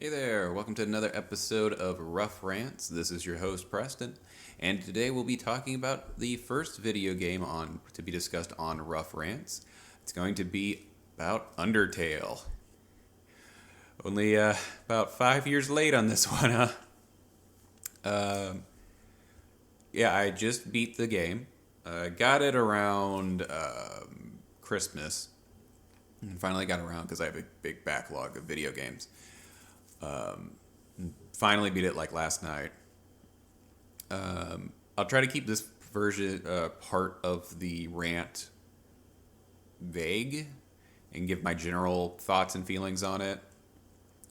Hey there, welcome to another episode of Rough Rants. This is your host Preston, and today we'll be talking about the first video game to be discussed on Rough Rants. It's going to be about Undertale. Only about 5 years late on this one, huh? Yeah, I just beat the game. Got it around Christmas, and finally got around because I have a big backlog of video games. Finally beat it like last night. I'll try to keep this version part of the rant vague and give my general thoughts and feelings on it,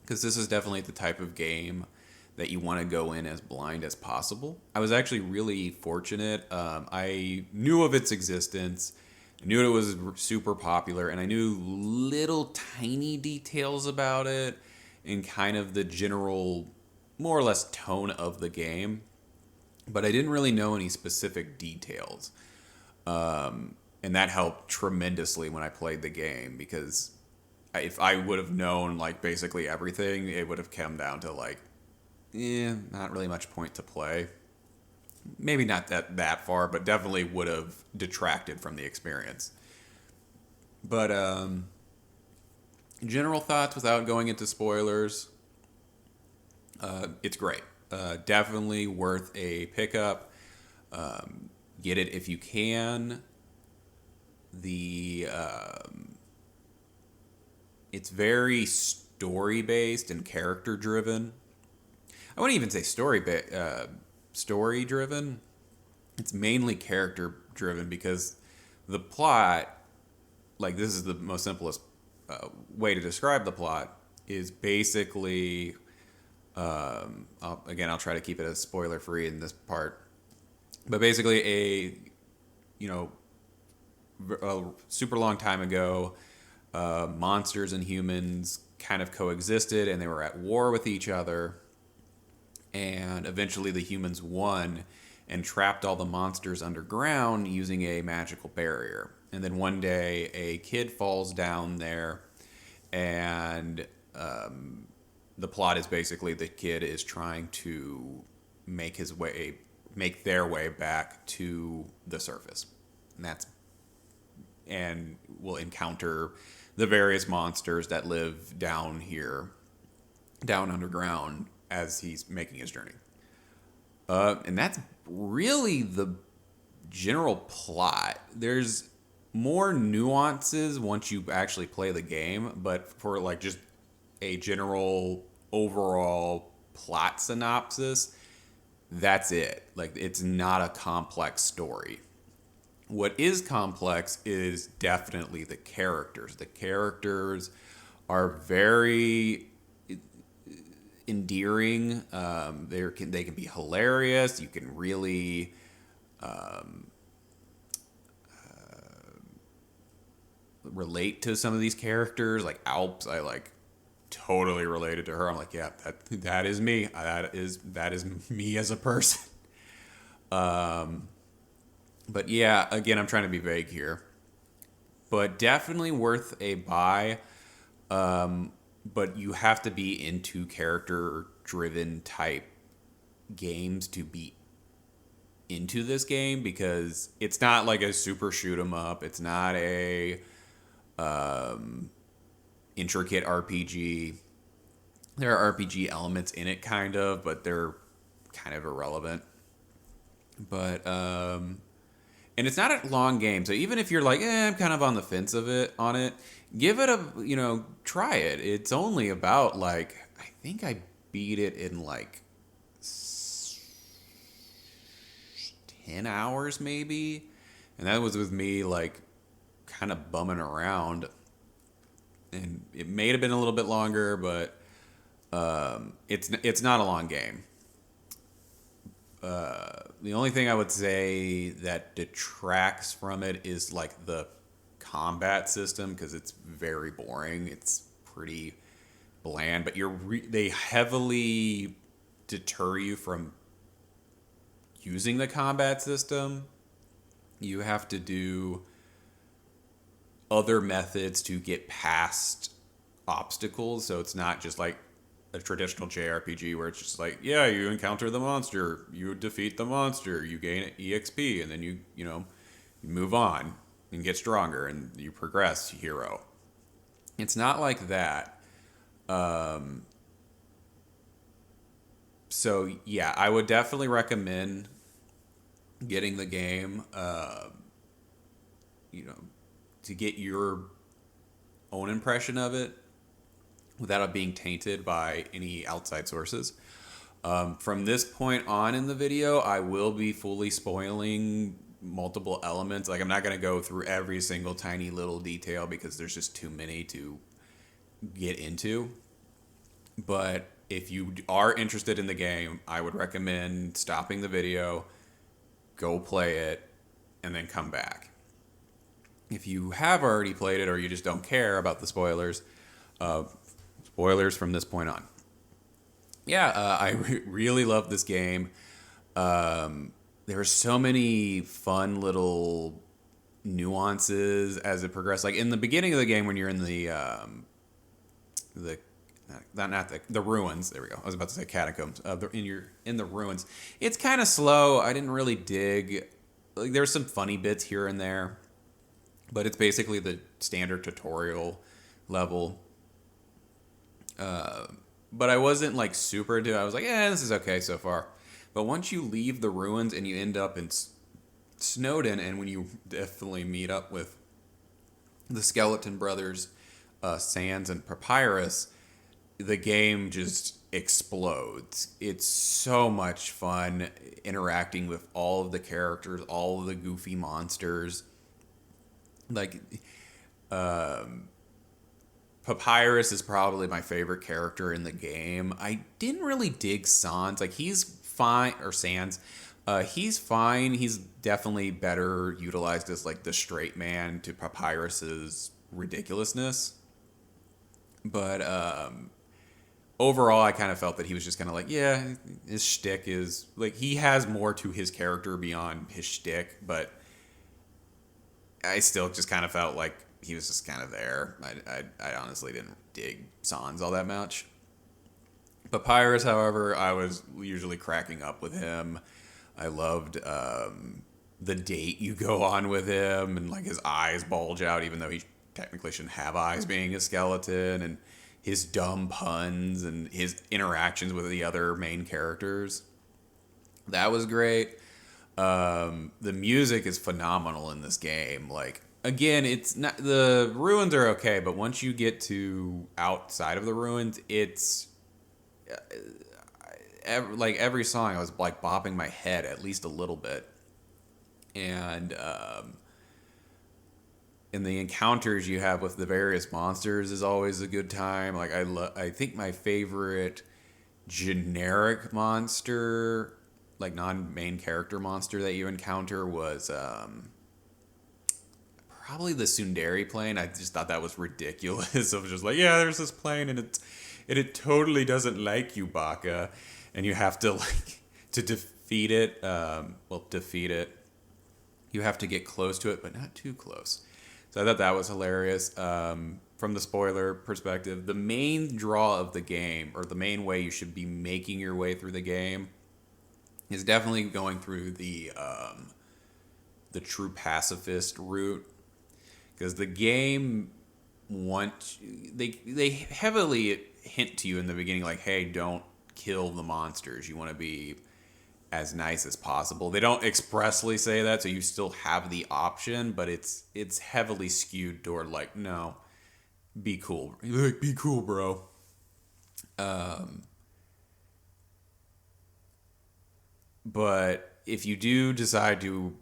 because this is definitely the type of game that you want to go in as blind as possible. I was actually really fortunate. I knew of its existence, I knew it was super popular, and I knew little tiny details about it and kind of the general, more or less, tone of the game. But I didn't really know any specific details. And that helped tremendously when I played the game, because if I would have known like basically everything, it would have come down to like, not really much point to play. Maybe not that far, but definitely would have detracted from the experience. But general thoughts without going into spoilers. It's great. Definitely worth a pickup. Get it if you can. The It's very story based and character driven. I wouldn't even say story driven. It's mainly character driven, because the plot, like, this is the most simplest way to describe the plot, is basically I'll try to keep it as spoiler free in this part, but basically you know a super long time ago, monsters and humans kind of coexisted, and they were at war with each other, and eventually the humans won and trapped all the monsters underground using a magical barrier. And then one day a kid falls down there, and the plot is basically the kid is trying to make their way back to the surface, and will encounter the various monsters that live down here, down underground, as he's making his journey. And that's really the general plot. There's more nuances once you actually play the game, but for like just a general overall plot synopsis, that's it. Like, it's not a complex story. What is complex is definitely the characters. The characters are very endearing. They can be hilarious. You can really relate to some of these characters. Like Alps, I like totally related to her. I'm like, yeah, that is me. That is me as a person. But yeah, again, I'm trying to be vague here. But definitely worth a buy. But you have to be into character driven type games to be into this game, because it's not like a super shoot 'em up. It's not a intricate RPG. There are RPG elements in it, kind of, but they're kind of irrelevant. But and it's not a long game, so even if you're like, I'm kind of on the fence on it, give it try it. It's only about, like, I think I beat it in like 10 hours maybe, and that was with me like kind of bumming around, and it may have been a little bit longer, but it's not a long game. The only thing I would say that detracts from it is like the combat system, because it's very boring. It's pretty bland, but they heavily deter you from using the combat system. You have to do other methods to get past obstacles, so it's not just like a traditional JRPG where it's just like, yeah, you encounter the monster, you defeat the monster, you gain EXP, and then you move on and get stronger and you progress, hero. It's not like that. Um, so yeah, I would definitely recommend getting the game. You know, to get your own impression of it without it being tainted by any outside sources. From this point on in the video, I will be fully spoiling multiple elements. Like, I'm not going to go through every single tiny little detail because there's just too many to get into. But if you are interested in the game, I would recommend stopping the video, go play it, and then come back. If you have already played it or you just don't care about the spoilers, spoilers from this point on. Yeah, I really love this game. There are so many fun little nuances as it progresses. Like in the beginning of the game, when you're in the the ruins. There we go. I was about to say catacombs. In the ruins. It's kind of slow. I didn't really dig. Like, there's some funny bits here and there, but it's basically the standard tutorial level. But I wasn't like super into it. I was like, yeah, this is okay so far. But once you leave the ruins and you end up in Snowden, and when you definitely meet up with the Skeleton Brothers, Sans and Papyrus, the game just explodes. It's so much fun interacting with all of the characters, all of the goofy monsters. Like, Papyrus is probably my favorite character in the game. I didn't really dig Sans. Like, he's fine, or Sans. He's fine. He's definitely better utilized as like the straight man to Papyrus's ridiculousness. But overall, I kind of felt that he was just kind of like, yeah, his shtick is like, he has more to his character beyond his shtick, but I still just kind of felt like he was just kind of there. I honestly didn't dig Sans all that much. Papyrus, however, I was usually cracking up with him. I loved the date you go on with him, and like his eyes bulge out, even though he technically shouldn't have eyes, being a skeleton, and his dumb puns and his interactions with the other main characters. That was great. The music is phenomenal in this game. Like, again, it's not, the ruins are okay, but once you get to outside of the ruins, it's like every song I was like bopping my head at least a little bit. And in the encounters you have with the various monsters is always a good time. Like, I think my favorite generic monster, like non-main character monster that you encounter, was probably the Sundari plane. I just thought that was ridiculous. I was just like, yeah, there's this plane and it totally doesn't like you, Baka, and you have to like to defeat it. Defeat it. You have to get close to it, but not too close. So I thought that was hilarious. From the spoiler perspective, the main draw of the game, or the main way you should be making your way through the game, is definitely going through the true pacifist route, because the game they heavily hint to you in the beginning, like, hey, don't kill the monsters. You want to be as nice as possible. They don't expressly say that, so you still have the option, but it's heavily skewed toward like, no, be cool. Like, be cool, bro. But if you do decide to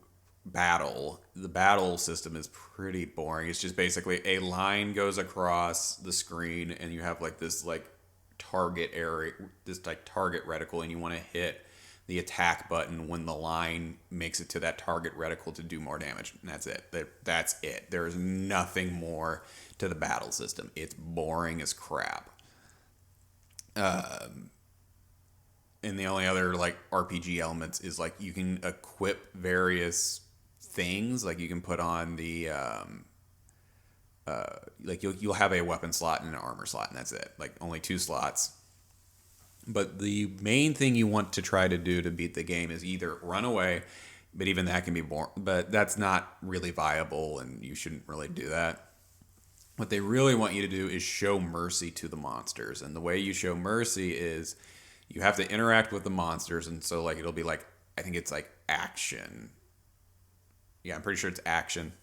battle, the battle system is pretty boring. It's just basically a line goes across the screen and you have like this like target area, this like target reticle, and you want to hit the attack button when the line makes it to that target reticle to do more damage. And that's it. That's it. There is nothing more to the battle system. It's boring as crap. And the only other like RPG elements is like you can equip various things. Like you can put on the like you'll have a weapon slot and an armor slot, and that's it. Like only 2 slots. But the main thing you want to try to do to beat the game is either run away, but even that can be boring. But that's not really viable, and you shouldn't really do that. What they really want you to do is show mercy to the monsters. And the way you show mercy is you have to interact with the monsters. And so, like, it'll be like, I think it's like action. Yeah, I'm pretty sure it's action.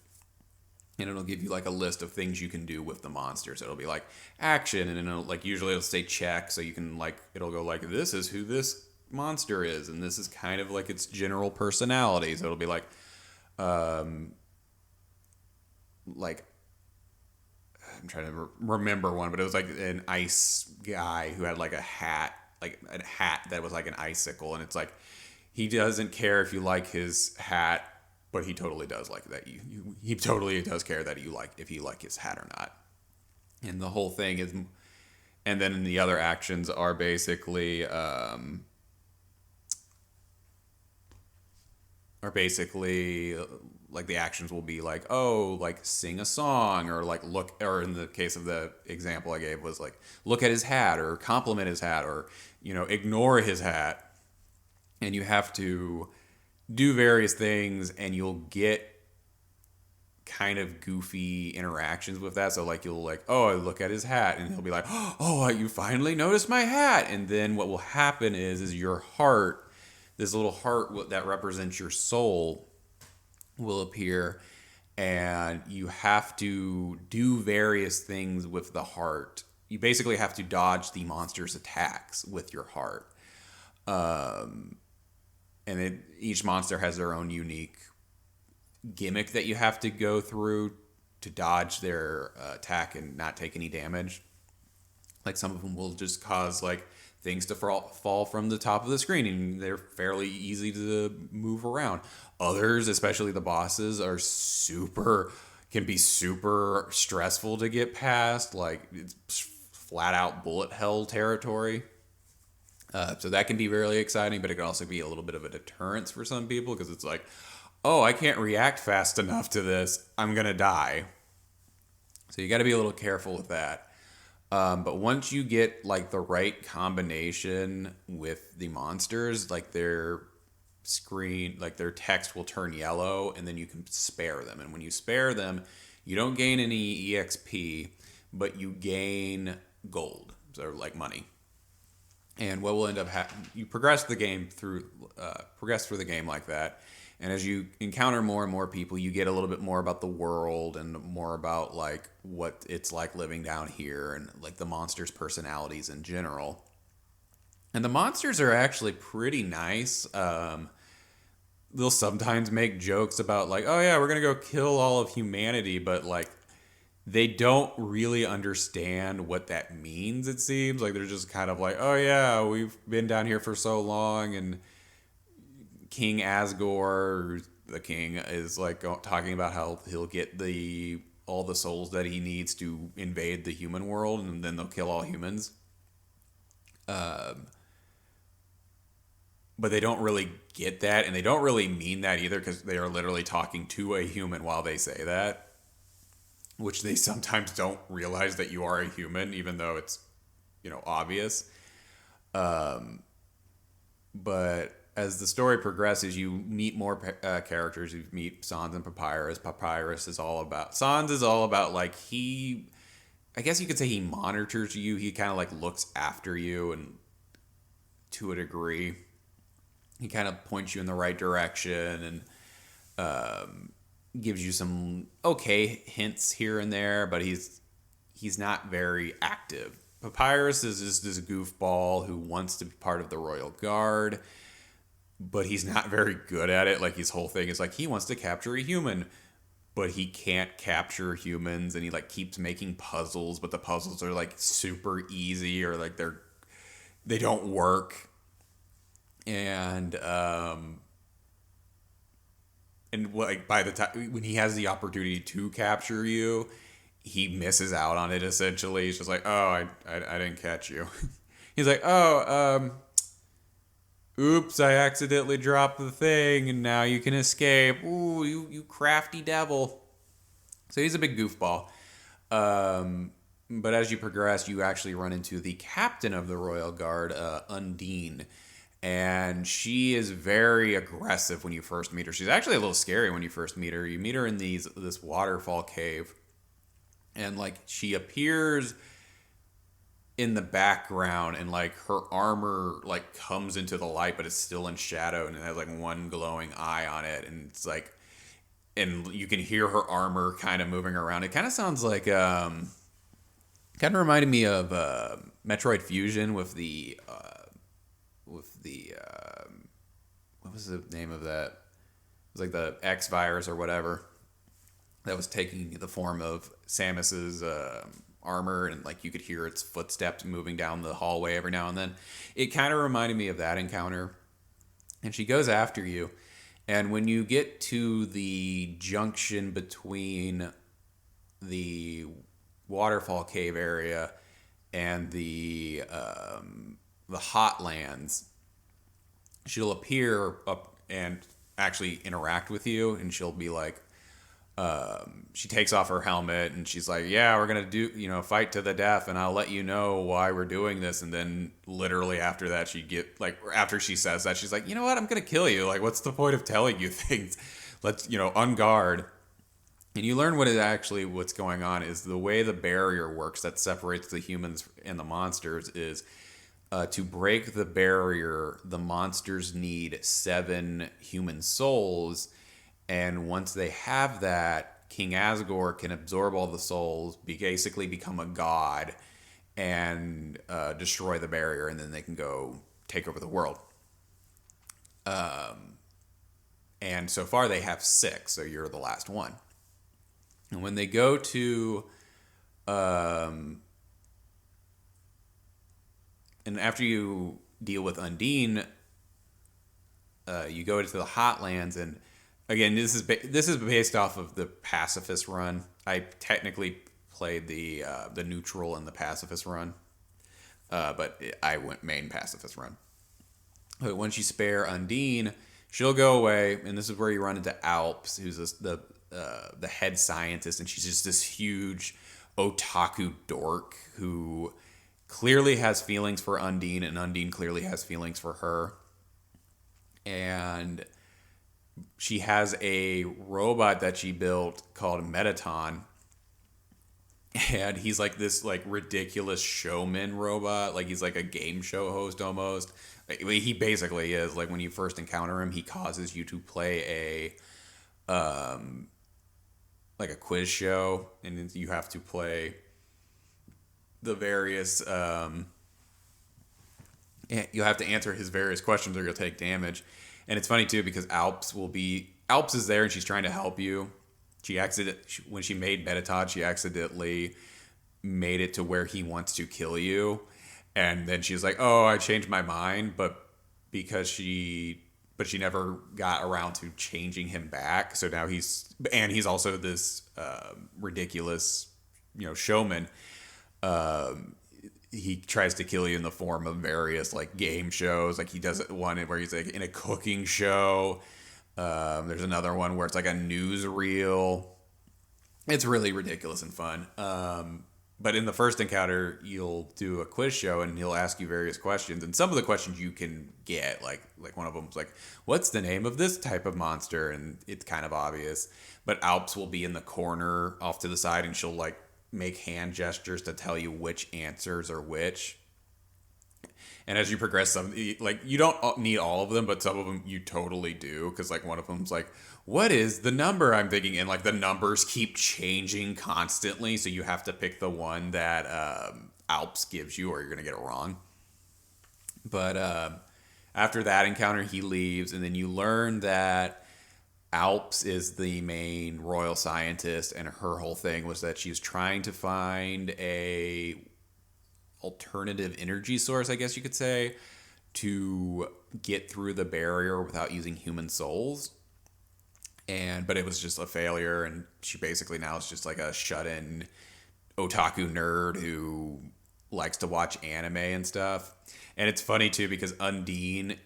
And it'll give you like a list of things you can do with the monsters. It'll be like action, and then it'll, like, usually it'll say check. So you can, like, it'll go like, this is who this monster is. And this is kind of like its general personality. So it'll be um, like, I'm trying to remember one, but it was like an ice guy who had like like a hat that was like an icicle, and it's like he doesn't care if you like his hat, but he totally does like that. He totally does care that you like if you like his hat or not. And the whole thing is, and then the other actions are basically like the actions will be like, oh, like sing a song, or like look, or in the case of the example I gave was like look at his hat, or compliment his hat, or ignore his hat. And you have to do various things, and you'll get kind of goofy interactions with that. So like you'll like, oh, I look at his hat, and he'll be like, oh, you finally noticed my hat. And then what will happen is your heart, this little heart that represents your soul, will appear, and you have to do various things with the heart. You basically have to dodge the monster's attacks with your heart. And each monster has their own unique gimmick that you have to go through to dodge their attack and not take any damage. Like some of them will just cause like things to fall from the top of the screen, and they're fairly easy to move around. Others, especially the bosses, can be super stressful to get past. Like it's flat out bullet hell territory. So that can be really exciting, but it can also be a little bit of a deterrence for some people, because it's like, oh, I can't react fast enough to this. I'm going to die. So you got to be a little careful with that. But once you get like the right combination with the monsters, like their text will turn yellow, and then you can spare them. And when you spare them, you don't gain any EXP, but you gain gold, so like money. And what will end up you progress through the game like that. And as you encounter more and more people, you get a little bit more about the world and more about like what it's like living down here, and like the monsters' personalities in general. And the monsters are actually pretty nice. They'll sometimes make jokes about like, oh yeah, we're gonna go kill all of humanity, but like they don't really understand what that means. It seems like they're just kind of like, oh yeah, we've been down here for so long, and King Asgore, the king, is like talking about how he'll get all the souls that he needs to invade the human world, and then they'll kill all humans. But they don't really get that, and they don't really mean that either, because they are literally talking to a human while they say that, which they sometimes don't realize that you are a human, even though it's obvious. But as the story progresses, you meet more characters. You meet Sans and Papyrus. Sans is all about like I guess you could say he monitors you. He kind of like looks after you, and to a degree, he kind of points you in the right direction, and gives you some okay hints here and there, but he's not very active. Papyrus is just this goofball who wants to be part of the royal guard, but he's not very good at it. Like his whole thing is like he wants to capture a human, but he can't capture humans, and he like keeps making puzzles, but the puzzles are like super easy, or like they don't work. And like by the time when he has the opportunity to capture you, he misses out on it. Essentially, he's just like, "Oh, I didn't catch you." He's like, "Oh, oops, I accidentally dropped the thing, and now you can escape. Ooh, you crafty devil." So he's a big goofball. But as you progress, you actually run into the captain of the Royal Guard, Undine. And she is very aggressive when you first meet her. She's actually a little scary when you first meet her. You meet her in this waterfall cave, and like she appears in the background, and like her armor like comes into the light, but it's still in shadow, and it has like one glowing eye on it, and it's like, and you can hear her armor kind of moving around. It kind of sounds like kind of reminded me of Metroid Fusion with the what was the name of that? It was like the X virus or whatever that was taking the form of Samus's armor, and like you could hear its footsteps moving down the hallway every now and then. It kind of reminded me of that encounter. And she goes after you, and when you get to the junction between the waterfall cave area and the hotlands, she'll appear up and actually interact with you, and she'll be like, she takes off her helmet and she's like, yeah, we're gonna do, fight to the death, and I'll let you know why we're doing this. And then literally after that, after she says that, she's like, you know what, I'm gonna kill you. Like, what's the point of telling you things? Let's, on guard. And you learn what's going on is the way the barrier works that separates the humans and the monsters is, to break the barrier, the monsters need 7 human souls. And once they have that, King Asgore can absorb all the souls, basically become a god, and destroy the barrier, and then they can go take over the world. And so far they have 6, so you're the last one. And when they go to, and after you deal with Undine, you go into the Hotlands, and again, this is based off of the pacifist run. I technically played the neutral and the pacifist run, but I went main pacifist run. But once you spare Undine, she'll go away, and this is where you run into Alps, who's the head scientist, and she's just this huge otaku dork who clearly has feelings for Undine, and Undine clearly has feelings for her. And she has a robot that she built called Metaton, and he's like this like ridiculous showman robot. Like, he's like a game show host almost. Like, he basically is. Like, when you first encounter him, he causes you to play like a quiz show, and you have to play the various you have to answer his various questions or you'll take damage. And it's funny too, because Alps is there, and she's trying to help you. When she made Metatod, she accidentally made it to where he wants to kill you, and then she's like, "Oh, I changed my mind," but she never got around to changing him back. So now he's also this ridiculous, showman. He tries to kill you in the form of various like game shows. Like, he does one where he's like in a cooking show. There's another one where it's like a newsreel. It's really ridiculous and fun. But in the first encounter, you'll do a quiz show, and he'll ask you various questions. And some of the questions you can get, like one of them's like, "What's the name of this type of monster?" And it's kind of obvious. But Alps will be in the corner off to the side, and she'll like make hand gestures to tell you which answers are which. And as you progress, you don't need all of them, but some of them you totally do, because like one of them's like, "What is the number I'm thinking?" And like the numbers keep changing constantly, so you have to pick the one that Alps gives you, or you're gonna get it wrong. But after that encounter, he leaves, and then you learn that Alps is the main royal scientist, and her whole thing was that she was trying to find a alternative energy source, I guess you could say, to get through the barrier without using human souls. But it was just a failure, and she basically now is just like a shut-in otaku nerd who likes to watch anime and stuff. And it's funny too, because Undine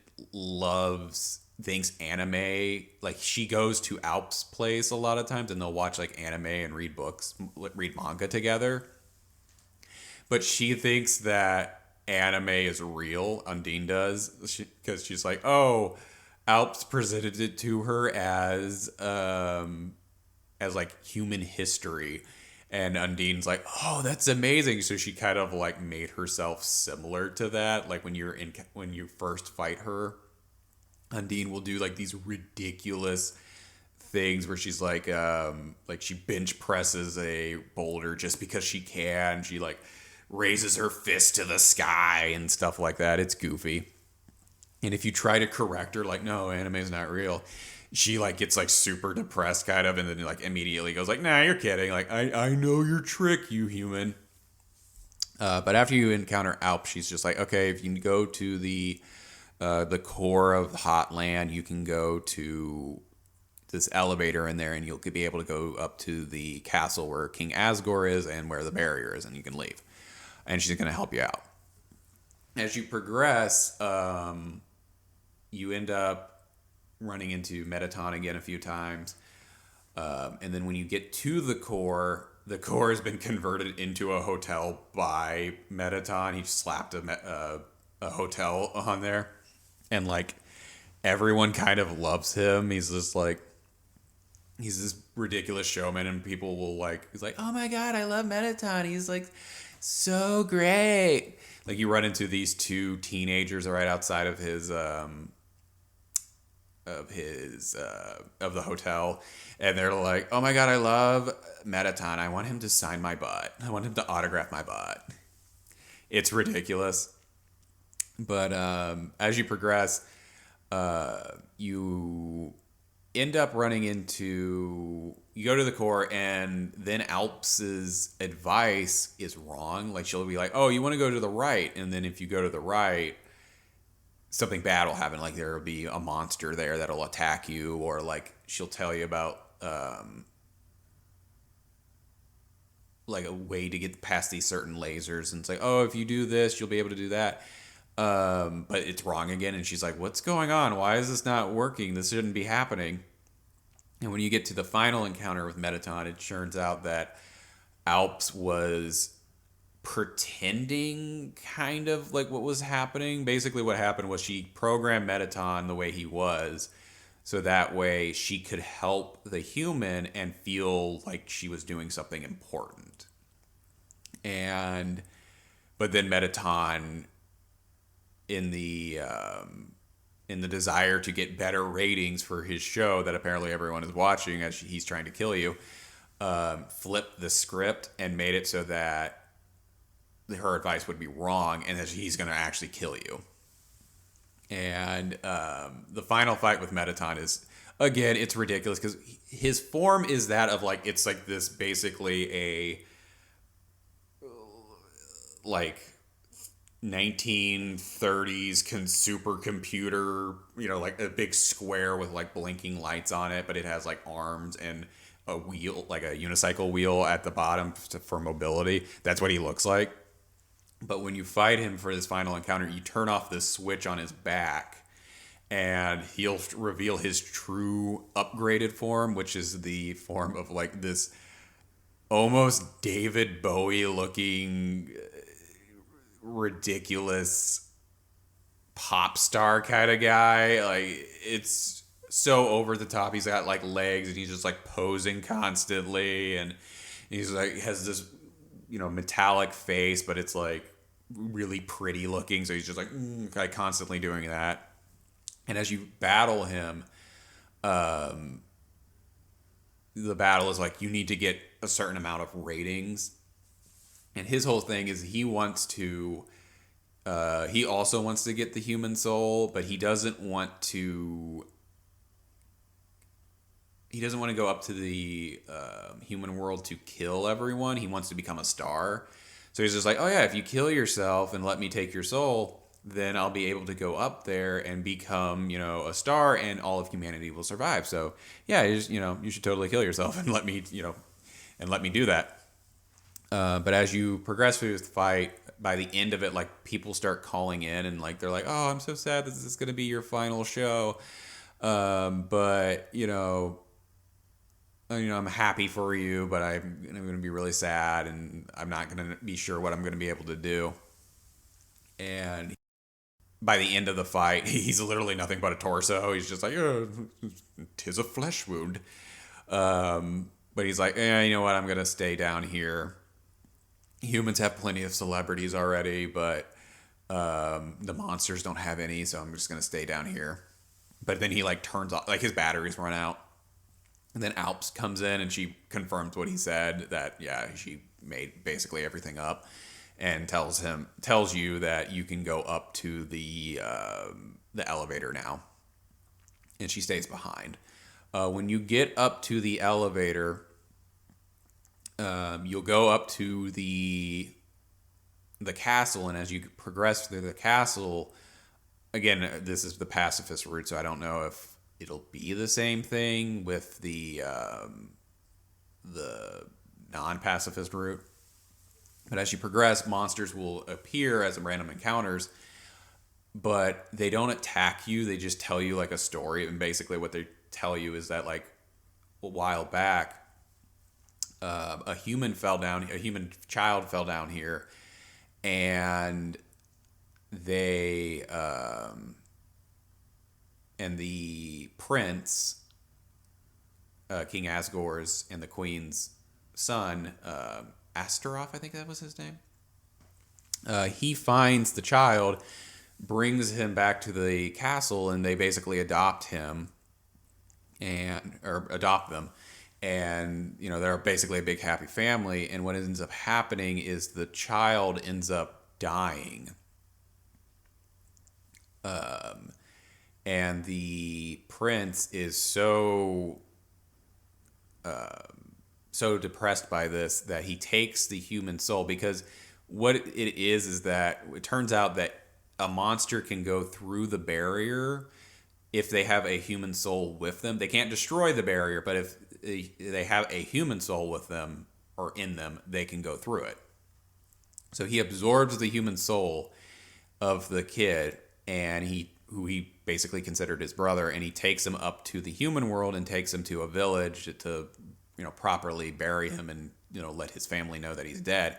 thinks anime, like she goes to Alp's place a lot of times, and they'll watch like anime and read manga together. but she thinks that anime is real. Undine does, because she's like, oh, Alps presented it to her as like human history. And Undine's like, oh, that's amazing. So she kind of like made herself similar to that. Like when you first fight her, Undine will do like these ridiculous things where she's like she bench presses a boulder just because she can. She like raises her fist to the sky and stuff like that. It's goofy. And if you try to correct her, like, no, anime's not real, she like gets like super depressed kind of, and then like immediately goes like, nah, you're kidding. Like, I know your trick, you human. But after you encounter Alp, she's just like, okay, if you can go to the core of Hotland, you can go to this elevator in there, and you'll be able to go up to the castle where King Asgore is and where the barrier is, and you can leave. And she's going to help you out. As you progress, you end up running into Metaton again a few times. And then when you get to the core has been converted into a hotel by Metaton. He slapped a hotel on there. And like everyone kind of loves him. He's just like, he's this ridiculous showman, and people will like, he's like, oh my God, I love Metaton. He's like so great. Like you run into these two teenagers right outside of of the hotel, and they're like, oh my God, I love Metaton. I want him to sign my butt. I want him to autograph my butt. It's ridiculous. But as you progress, you end up running into, you go to the core, and then Alps's advice is wrong. Like she'll be like, oh, you want to go to the right, and then if you go to the right, something bad will happen. Like there will be a monster there that'll attack you, or like she'll tell you about like a way to get past these certain lasers, and it's like, oh, if you do this, you'll be able to do that. But it's wrong again, and she's like, what's going on? Why is this not working? This shouldn't be happening. And when you get to the final encounter with Metaton, it turns out that Alps was pretending kind of like what was happening. Basically what happened was she programmed Metaton the way he was, so that way she could help the human and feel like she was doing something important. And but then Metaton, in the desire to get better ratings for his show that apparently everyone is watching as he's trying to kill you, flipped the script and made it so that her advice would be wrong and that he's going to actually kill you. And the final fight with Metaton is, again, it's ridiculous because his form is that of like, it's like this basically a like 1930s supercomputer, like a big square with like blinking lights on it, but it has like arms and a wheel, like a unicycle wheel at the bottom for mobility. That's what he looks like. But when you fight him for this final encounter, you turn off this switch on his back, and he'll reveal his true upgraded form, which is the form of like this almost David Bowie looking ridiculous pop star kind of guy. Like it's so over the top. He's got like legs, and he's just like posing constantly, and he's like has this metallic face, but it's like really pretty looking, so he's just like constantly doing that. And as you battle him, the battle is like you need to get a certain amount of ratings. And his whole thing is he also wants to get the human soul, but he doesn't want to go up to the human world to kill everyone. He wants to become a star. So he's just like, oh yeah, if you kill yourself and let me take your soul, then I'll be able to go up there and become, a star, and all of humanity will survive. So yeah, you should totally kill yourself and let me do that. But as you progress through the fight, by the end of it, like people start calling in, and like they're like, "Oh, I'm so sad this is going to be your final show," but I'm happy for you, but I'm going to be really sad, and I'm not going to be sure what I'm going to be able to do. And by the end of the fight, he's literally nothing but a torso. He's just like, oh, 'tis a flesh wound. But he's like, you know what? I'm going to stay down here. Humans have plenty of celebrities already, but the monsters don't have any, so I'm just going to stay down here. But then he like turns off, like his batteries run out. And then Alps comes in and she confirms what he said, that yeah, she made basically everything up, and tells you that you can go up to the elevator now, and she stays behind. When you get up to the elevator, you'll go up to the castle, and as you progress through the castle, again, this is the pacifist route, so I don't know if it'll be the same thing with the non-pacifist route. But as you progress, monsters will appear as random encounters, but they don't attack you. They just tell you like a story, and basically what they tell you is that like a while back, a human child fell down here, and they and the prince, King Asgore's and the queen's son, Astaroth, I think that was his name. He finds the child, brings him back to the castle, and they basically adopt him or adopt them. And, they're basically a big happy family. And what ends up happening is the child ends up dying. And the prince is so depressed by this that he takes the human soul, because what it is that it turns out that a monster can go through the barrier if they have a human soul with them. They can't destroy the barrier, but if they have a human soul with them or in them, they can go through it. So he absorbs the human soul of the kid, and who he basically considered his brother, and he takes him up to the human world and takes him to a village to properly bury him and let his family know that he's dead.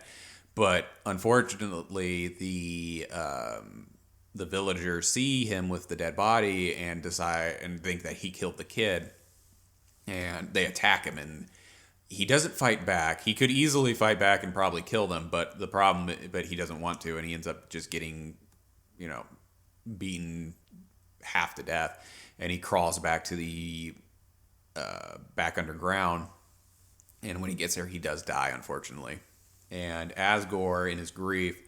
But unfortunately, the villagers see him with the dead body and decide and think that he killed the kid, and they attack him. And he doesn't fight back. He could easily fight back and probably kill them, but he doesn't want to, and he ends up just getting beaten half to death, and he crawls back to the back underground. And when he gets there, he does die, unfortunately. And Asgore, in his grief,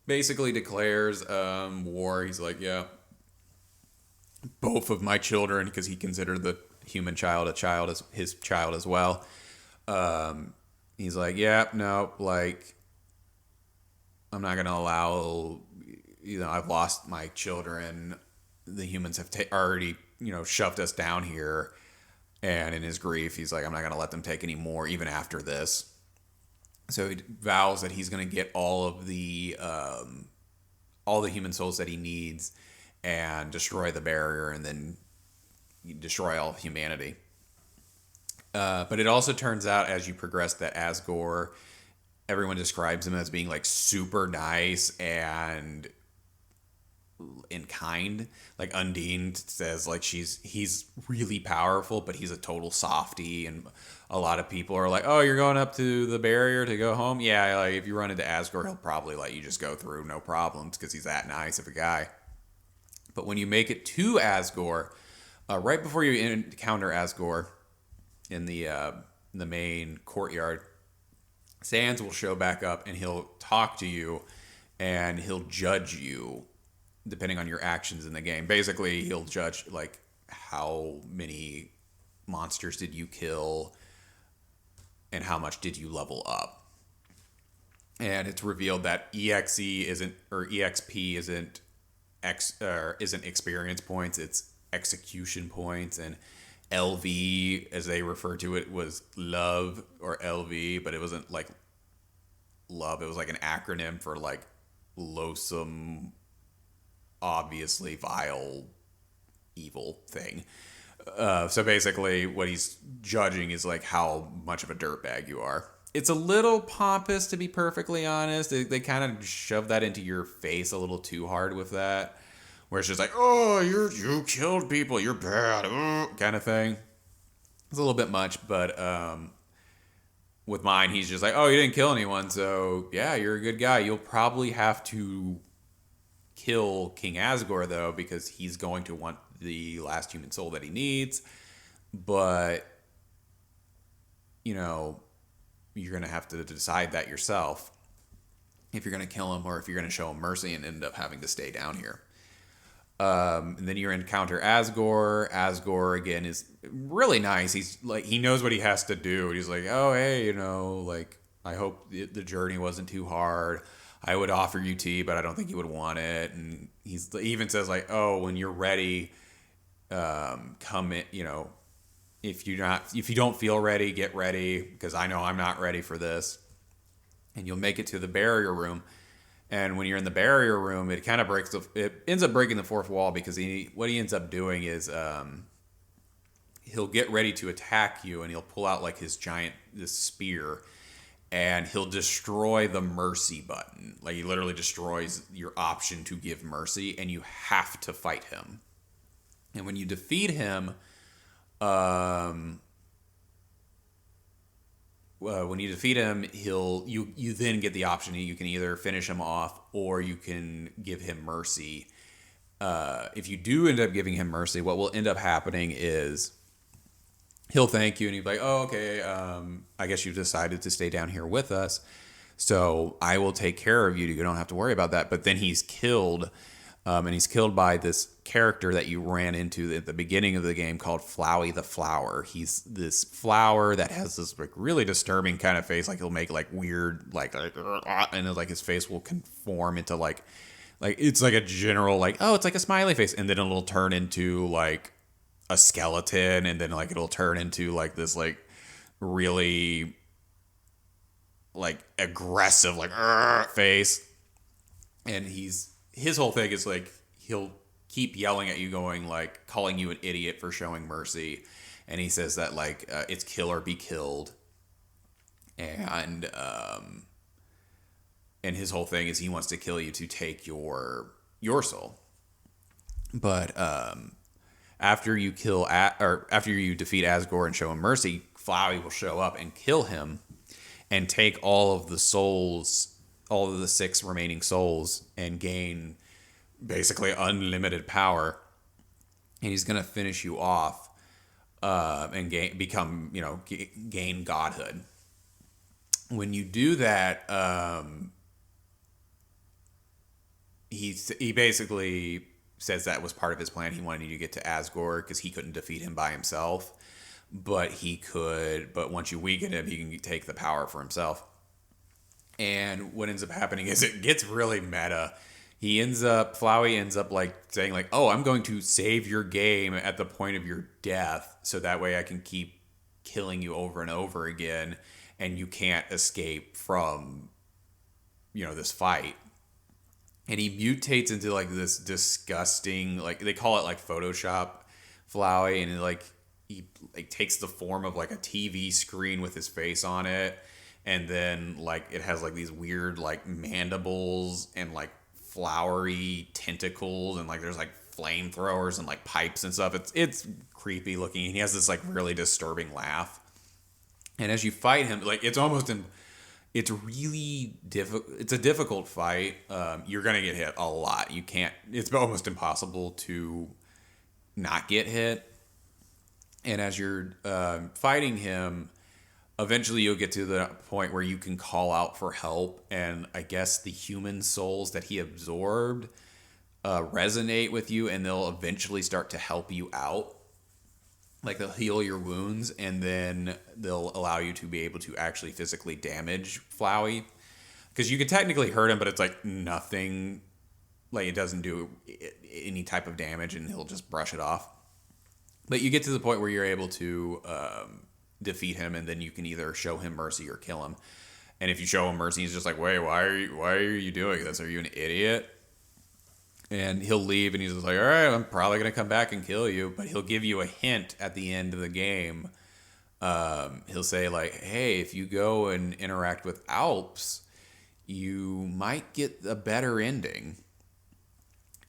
basically declares war. He's like, yeah, both of my children, because he considered the human child as his child as well. He's like, yeah, no, like, I'm not going to allow, I've lost my children. The humans have already, shoved us down here. And in his grief, he's like, I'm not going to let them take any more, even after this. So he vows that he's going to get all the human souls that he needs and destroy the barrier, and then destroy all of humanity. But it also turns out, as you progress, that Asgore, everyone describes him as being like super nice and kind. Like Undine says, like he's really powerful, but he's a total softie. And a lot of people are like, oh, you're going up to the barrier to go home? Yeah, like if you run into Asgore, he'll probably let you just go through, no problems, because he's that nice of a guy. But when you make it to Asgore, right before you encounter Asgore in the main courtyard, Sans will show back up, and he'll talk to you, and he'll judge you depending on your actions in the game. Basically, he'll judge like how many monsters did you kill and how much did you level up. And it's revealed that EXE isn't, or EXP isn't isn't experience points, it's execution points. And LV, as they refer to it, was love, or LV, but it wasn't like love. It was like an acronym for like loathsome, obviously vile, evil thing. So basically, what he's judging is like how much of a dirtbag you are. It's a little pompous, to be perfectly honest. They kind of shove that into your face a little too hard with that, where it's just like, oh, you killed people, you're bad, kind of thing. It's a little bit much, but with mine, he's just like, oh, you didn't kill anyone, so yeah, you're a good guy. You'll probably have to kill King Asgore though, because he's going to want the last human soul that he needs. But you know, you're gonna have to decide that yourself if you're gonna kill him or if you're gonna show him mercy and end up having to stay down here. And then you encounter Asgore. Asgore again is really nice. He's like, he knows what he has to do. He's like, oh hey, like I hope the journey wasn't too hard. I would offer you tea, but I don't think you would want it. And he even says like, oh, when you're ready, come in. If you don't feel ready, get ready, because I know I'm not ready for this. And you'll make it to the barrier room. And when you're in the barrier room, it kind of it ends up breaking the fourth wall, because what he ends up doing is he'll get ready to attack you, and he'll pull out like this spear, and he'll destroy the mercy button. Like he literally destroys your option to give mercy, and you have to fight him. And when you defeat him, you then get the option. You can either finish him off or you can give him mercy. If you do end up giving him mercy, what will end up happening is he'll thank you and he'll be like, oh, okay, I guess you've decided to stay down here with us, so I will take care of you. You don't have to worry about that. But then he's killed. And he's killed by this character that you ran into at the beginning of the game called Flowey the Flower. He's this flower that has this like really disturbing kind of face. Like he'll make like weird and like his face will conform into like it's like a general like, oh, it's like a smiley face, and then it'll turn into like a skeleton, and then like it'll turn into like this like really like aggressive like face. And his whole thing is like he'll keep yelling at you, going like calling you an idiot for showing mercy, and he says that like it's kill or be killed. And his whole thing is he wants to kill you to take your soul. But after you after you defeat Asgore and show him mercy, Flowey will show up and kill him and take all of the souls, all of the 6 remaining souls, and gain basically unlimited power. And he's gonna finish you off and gain godhood. When you do that, he basically says that was part of his plan. He wanted you to get to Asgore because he couldn't defeat him by himself, but he could. But once you weaken him, he can take the power for himself. And what ends up happening is it gets really meta. Flowey ends up like saying like, oh, I'm going to save your game at the point of your death, so that way I can keep killing you over and over again, and you can't escape from, this fight. And he mutates into like this disgusting, like they call it like Photoshop Flowey, and he like takes the form of like a TV screen with his face on it, and then like it has like these weird like mandibles and like flowery tentacles, and like there's like flamethrowers and like pipes and stuff. It's creepy looking, and he has this like really disturbing laugh. And as you fight him, like it's really difficult. It's a difficult fight. You're gonna get hit a lot. You can't. It's almost impossible to not get hit. And as you're fighting him, eventually you'll get to the point where you can call out for help, and I guess the human souls that he absorbed resonate with you, and they'll eventually start to help you out. Like they'll heal your wounds, and then they'll allow you to be able to actually physically damage Flowey. Because you could technically hurt him, but it's like nothing. Like it doesn't do any type of damage, and he'll just brush it off. But you get to the point where you're able to defeat him, and then you can either show him mercy or kill him. And if you show him mercy, he's just like, wait, why are you doing this? Are you an idiot? And he'll leave, and he's just like, all right, I'm probably gonna come back and kill you, but he'll give you a hint at the end of the game. He'll say like, hey, if you go and interact with Alps, you might get a better ending.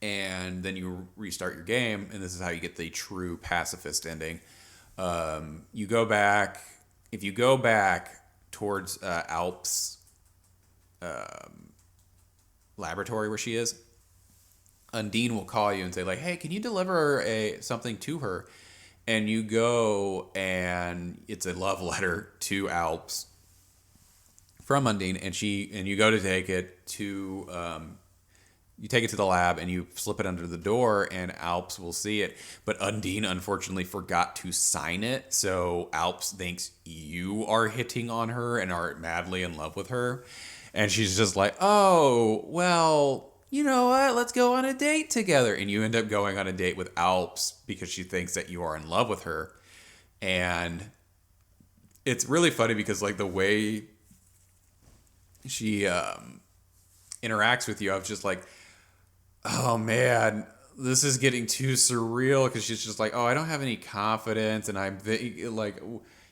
And then you restart your game, and this is how you get the true pacifist ending. You go back. If you go back towards Alp's laboratory where she is, Undine will call you and say like, "Hey, can you deliver a something to her?" And you go, and it's a love letter to Alps from Undine, and you go to take it to you take it to the lab, and you slip it under the door, and Alps will see it. But Undine unfortunately forgot to sign it, so Alps thinks you are hitting on her and are madly in love with her. And she's just like, oh, well, you know what? Let's go on a date together. And you end up going on a date with Alps because she thinks that you are in love with her. And it's really funny because, like, the way she interacts with you, I was just like, oh man, this is getting too surreal, because she's just like, oh, I don't have any confidence, and like,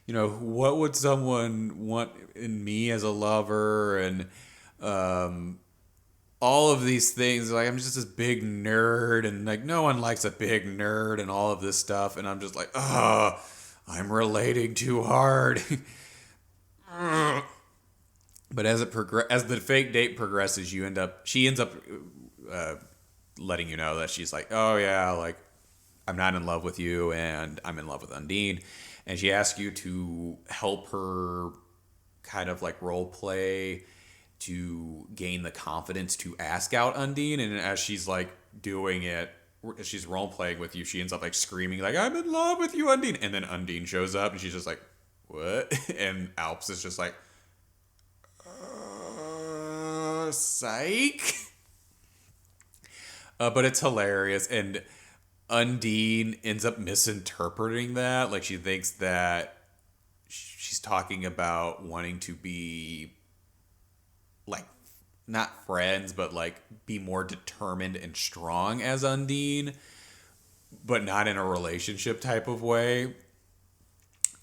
you know, what would someone want in me as a lover, and all of these things. Like, I'm just this big nerd, and like, no one likes a big nerd, and all of this stuff, and I'm just like, oh, I'm relating too hard. But as the fake date progresses, she ends up uh, letting you know that she's like, oh yeah, like, I'm not in love with you, and I'm in love with Undine. And she asks you to help her kind of like role play to gain the confidence to ask out Undine. And as she's like doing it, as she's role playing with you, she ends up like screaming like, I'm in love with you, Undine. And then Undine shows up, and she's just like, what? And Alps is just like, psych. But it's hilarious, and Undine ends up misinterpreting that. Like, she thinks that she's talking about wanting to be, like, not friends, but like be more determined and strong as Undine, but not in a relationship type of way.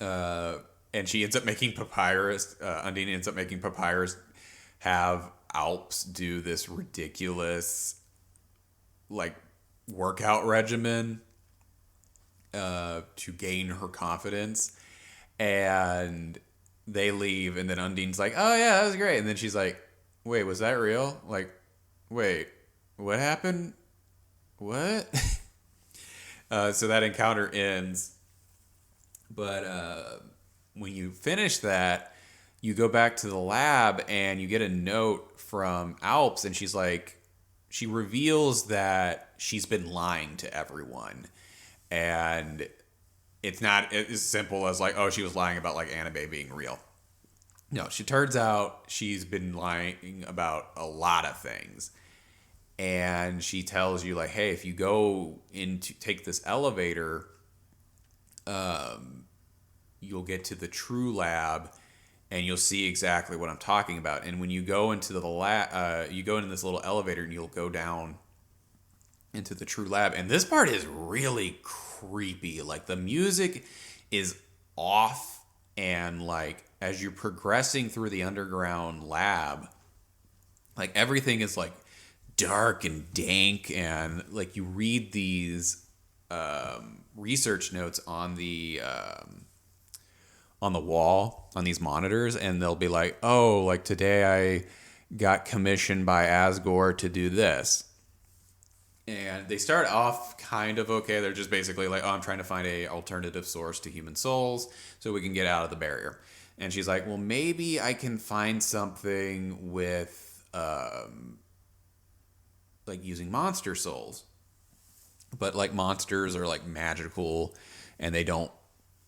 And she ends up making Papyrus. Undine ends up making Papyrus have Alps do this ridiculous, like, workout regimen to gain her confidence. And they leave, and then Undine's like, oh yeah, that was great. And then she's like, wait, was that real? Like, wait, what happened? What? So that encounter ends. But when you finish that, you go back to the lab, and you get a note from Alps, and she's like, she reveals that she's been lying to everyone. And it's not as simple as like, oh, she was lying about like anime being real. No, she turns out she's been lying about a lot of things. And she tells you like, hey, if you go in to take this elevator, you'll get to the true lab, and you'll see exactly what I'm talking about. And when you go into the lab, you go into this little elevator, and you'll go down into the true lab. And this part is really creepy. Like, the music is off, and like, as you're progressing through the underground lab, like, everything is like dark and dank, and like, you read these research notes on the wall on these monitors, and they'll be like, oh, like, today I got commissioned by Asgore to do this. And they start off kind of okay. They're just basically like, oh, I'm trying to find a alternative source to human souls so we can get out of the barrier. And she's like, well, maybe I can find something with like using monster souls. But like, monsters are like magical, and they don't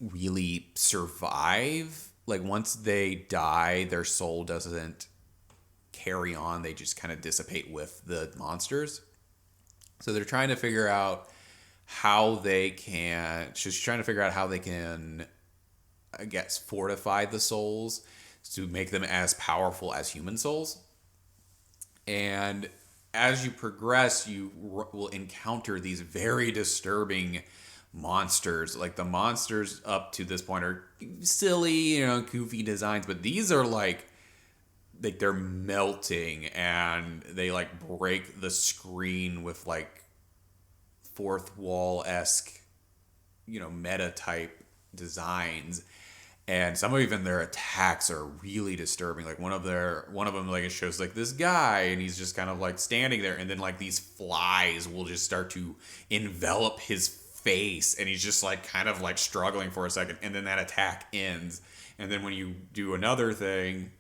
really survive. Like, once they die, their soul doesn't carry on. They just kind of dissipate with the monsters. So they're trying to figure out how they can, she's trying to figure out how they can, I guess, fortify the souls to make them as powerful as human souls. And as you progress, you will encounter these very disturbing monsters. Like the monsters up to this point are silly, goofy designs, but these are like they're melting and they like break the screen with like fourth wall esque, meta type designs. And some of even their attacks are really disturbing. Like one of them, like it shows like this guy and he's just kind of like standing there, and then like these flies will just start to envelop his face, and he's just like kind of like struggling for a second, and then that attack ends. And then when you do another thing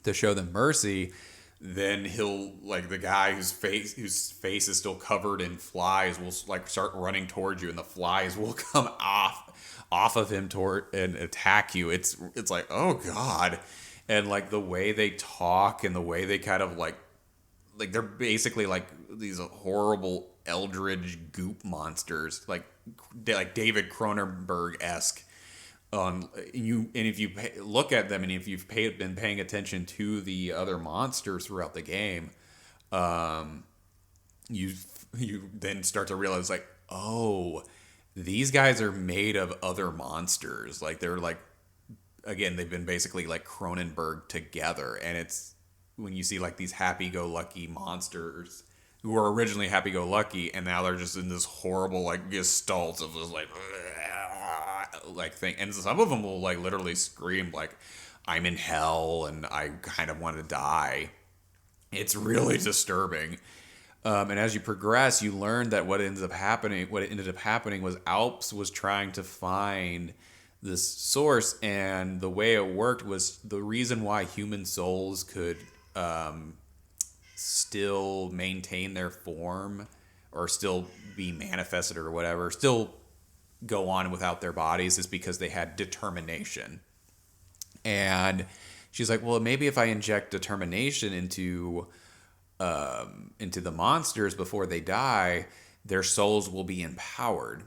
to show them mercy, then he'll like the guy whose face is still covered in flies will like start running towards you, and the flies will come off of him toward and attack you. It's like, oh god. And like the way they talk and the way they kind of like they're basically like these horrible eldritch goop monsters, like David Cronenberg esque. And if you look at them, and if you've been paying attention to the other monsters throughout the game, you then start to realize like, oh, these guys are made of other monsters. Like they're like, again, they've been basically like Cronenberg together, and it's when you see like these happy-go-lucky monsters who were originally happy-go-lucky, and now they're just in this horrible like gestalt of this like thing, and some of them will like literally scream like, I'm in hell and I kind of want to die. It's really disturbing. And as you progress, you learn that what ended up happening was Alps was trying to find this source, and the way it worked was the reason why human souls could still maintain their form or still be manifested or whatever, still go on without their bodies, is because they had determination. And she's like, well, maybe if I inject determination into the monsters before they die, their souls will be empowered.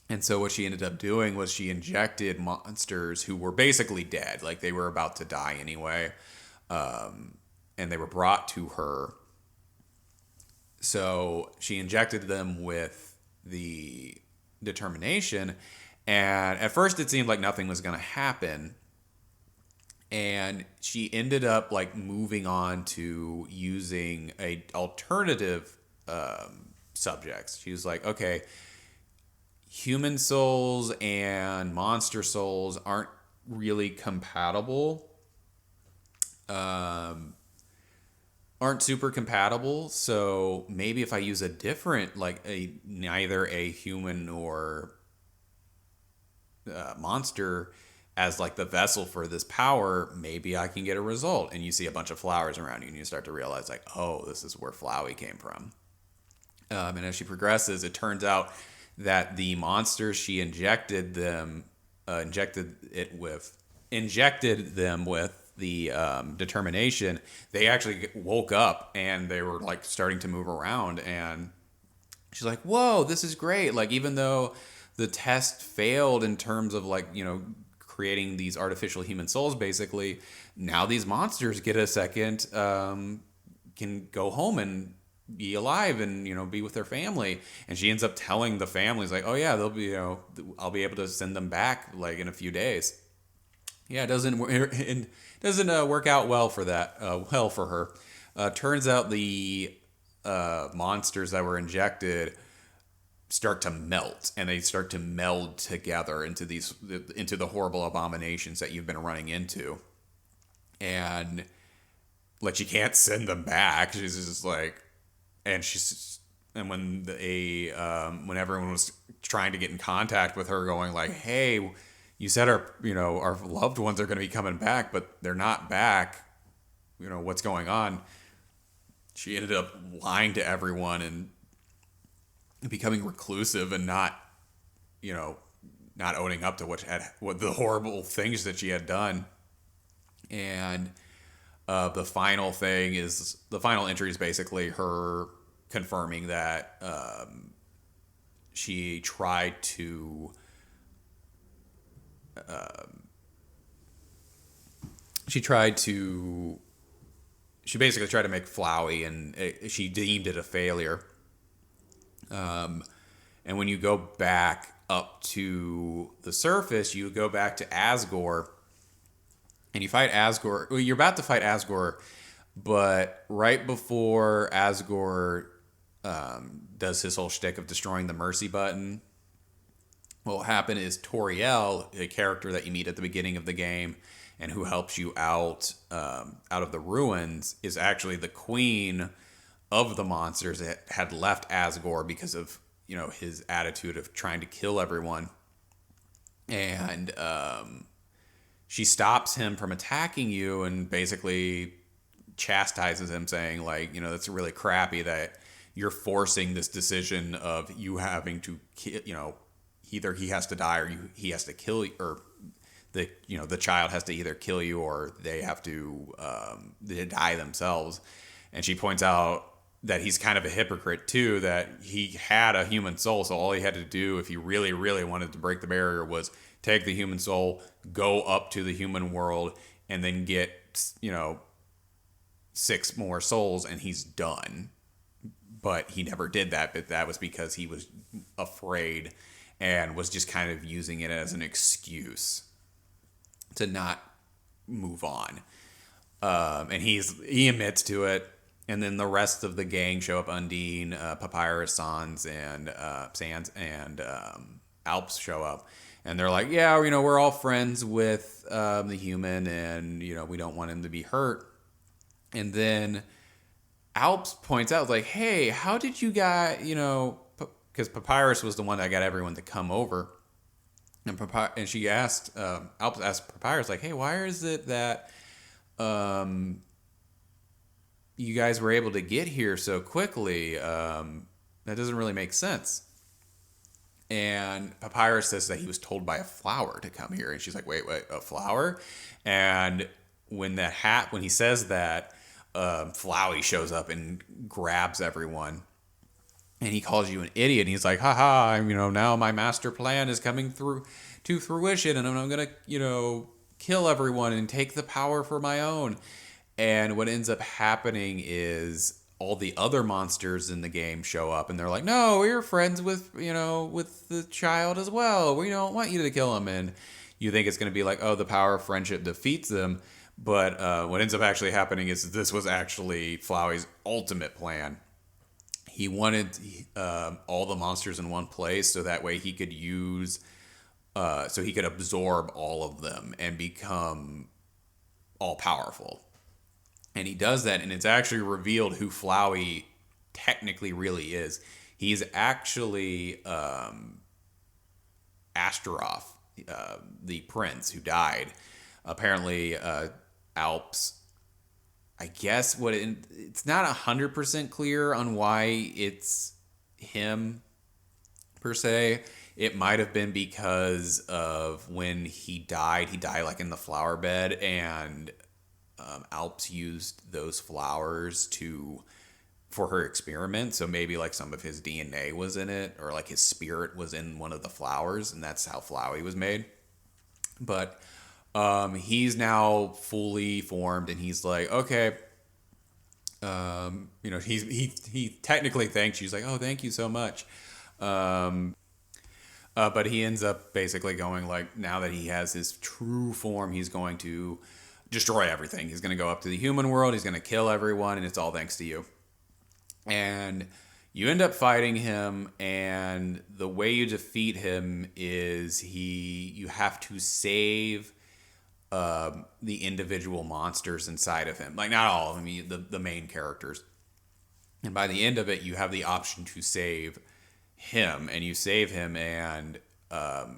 And so what she ended up doing was she injected monsters who were basically dead, like they were about to die anyway, and they were brought to her. So she injected them with the determination, and at first it seemed like nothing was going to happen, and she ended up like moving on to using a alternative subjects. She was like, okay, human souls and monster souls aren't really compatible, aren't super compatible. So maybe if I use a different, like neither a human or monster as like the vessel for this power, maybe I can get a result. And you see a bunch of flowers around you, and you start to realize like, oh, this is where Flowey came from. And as she progresses, it turns out that the monsters she injected them with the determination, they actually woke up and they were like starting to move around. And she's like, whoa, this is great. Like, even though the test failed in terms of like, creating these artificial human souls, basically, now these monsters get a second, can go home and be alive and be with their family. And she ends up telling the families like, oh yeah, they'll be, I'll be able to send them back like in a few days. Yeah, it doesn't work out well for that. Well for her. Turns out the monsters that were injected start to melt, and they start to meld together into the horrible abominations that you've been running into. And like, she can't send them back. She's just like, and when everyone was trying to get in contact with her, going like, hey, you said our loved ones are going to be coming back, but they're not back. What's going on? She ended up lying to everyone and becoming reclusive and not owning up to what the horrible things that she had done. And the final entry is basically her confirming that she tried to she basically tried to make Flowey, and she deemed it a failure. And when you go back up to the surface, you go back to Asgore, and you fight Asgore. Well, you're about to fight Asgore, but right before Asgore does his whole shtick of destroying the mercy button, what will happen is Toriel, a character that you meet at the beginning of the game and who helps you out of the ruins, is actually the queen of the monsters that had left Asgore because of his attitude of trying to kill everyone, and she stops him from attacking you and basically chastises him, saying like, that's really crappy that you're forcing this decision of you having to either he has to die or he has to kill you, or the child has to either kill you or they have to they die themselves. And she points out that he's kind of a hypocrite too, that he had a human soul, so all he had to do if he really, really wanted to break the barrier was take the human soul, go up to the human world, and then get 6 more souls, and he's done. But he never did that, but that was because he was afraid and was just kind of using it as an excuse to not move on. And he admits to it. And then the rest of the gang show up. Undine, Papyrus, Sans, and Alps show up. And they're like, yeah, we're all friends with the human, and, we don't want him to be hurt. And then Alps points out, like, hey, how did you guys, because Papyrus was the one that got everyone to come over. And she asked, Alps asked Papyrus, like, hey, why is it that you guys were able to get here so quickly? That doesn't really make sense. And Papyrus says that he was told by a flower to come here. And she's like, wait, a flower? And when he says that, Flowey shows up and grabs everyone. And he calls you an idiot. And he's like, haha, now my master plan is coming through to fruition. And I'm going to, kill everyone and take the power for my own. And what ends up happening is all the other monsters in the game show up, and they're like, no, we're friends with the child as well. We don't want you to kill him. And you think it's going to be like, oh, the power of friendship defeats them. But what ends up actually happening is this was actually Flowey's ultimate plan. He wanted all the monsters in one place so that way he could so he could absorb all of them and become all powerful. And he does that, and it's actually revealed who Flowey technically really is. He's actually Astaroth, the prince who died. Apparently, Alps, I guess it's not 100% clear on why it's him per se. It might have been because of when he died like in the flower bed, and Alps used those flowers for her experiment. So maybe like some of his DNA was in it, or like his spirit was in one of the flowers, and that's how Flowey was made. But he's now fully formed, and he's like, okay, he technically thanks you. He's like, oh, thank you so much. But he ends up basically going like, now that he has his true form, he's going to destroy everything. He's going to go up to the human world. He's going to kill everyone, and it's all thanks to you. And you end up fighting him, and the way you defeat him is you have to save the individual monsters inside of him. Like, not all of them, the main characters. And by the end of it, you have the option to save him, and you save him, and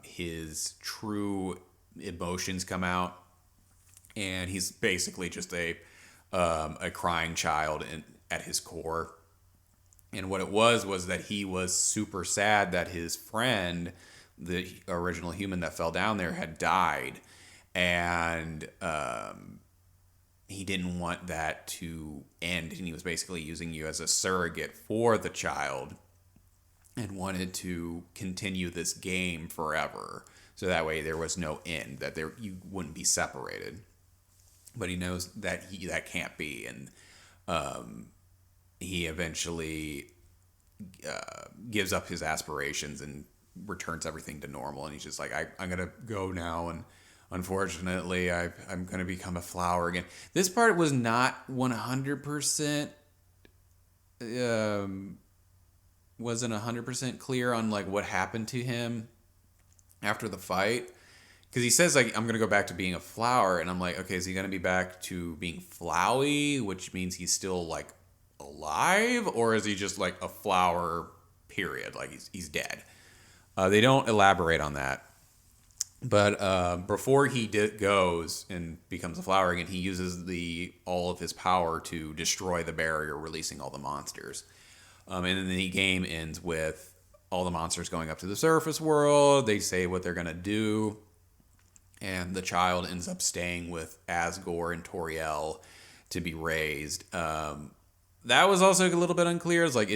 his true emotions come out, and he's basically just a crying child at his core. And what it was that he was super sad that his friend, the original human that fell down there, had died, and he didn't want that to end, and he was basically using you as a surrogate for the child, and wanted to continue this game forever, so that way there was no end, that you wouldn't be separated. But he knows that that can't be, and he eventually gives up his aspirations and returns everything to normal. And he's just like, I'm going to go now. And unfortunately, I'm going to become a flower again. This part was not 100%, wasn't 100% clear on like what happened to him after the fight. Because he says like, I'm going to go back to being a flower. And I'm like, okay, is he going to be back to being flowy, which means he's still like alive, or is he just like a flower period, like he's dead? They don't elaborate on that, but before he goes and becomes a flower again, he uses the all of his power to destroy the barrier, releasing all the monsters. And then the game ends with all the monsters going up to the surface world. They say what they're gonna do, and the child ends up staying with Asgore and Toriel to be raised. That was also a little bit unclear. It's like,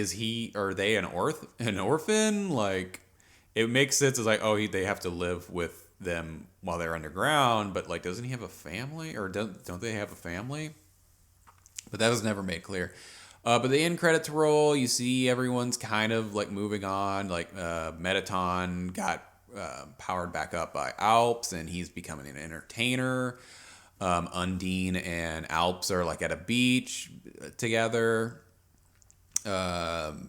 are they an orphan? Like, it makes sense. It's like, oh, they have to live with them while they're underground, but like, doesn't he have a family, or don't they have a family? But that was never made clear. But the end credits roll. You see everyone's kind of like moving on. Like Metaton got powered back up by Alps, and he's becoming an entertainer. Undine and Alps are like at a beach together. Toriel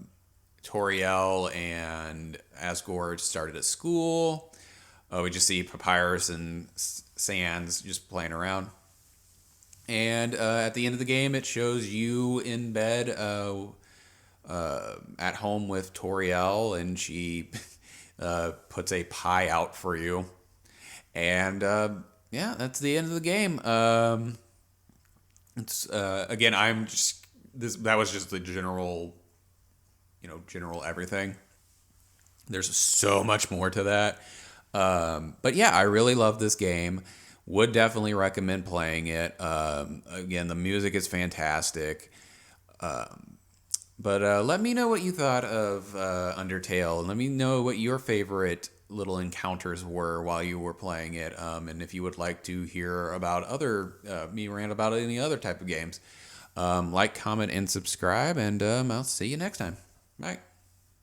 and Asgore started at school. We just see Papyrus and Sans just playing around. And at the end of the game, it shows you in bed at home with Toriel, and she puts a pie out for you. And yeah, that's the end of the game. It's again, I'm just this. That was just the general, general everything. There's so much more to that. But yeah, I really love this game. Would definitely recommend playing it. Again, the music is fantastic. But let me know what you thought of Undertale, and let me know what your favorite little encounters were while you were playing it, and if you would like to hear about me rant about any other type of games. Like, comment, and subscribe, and I'll see you next time. Bye.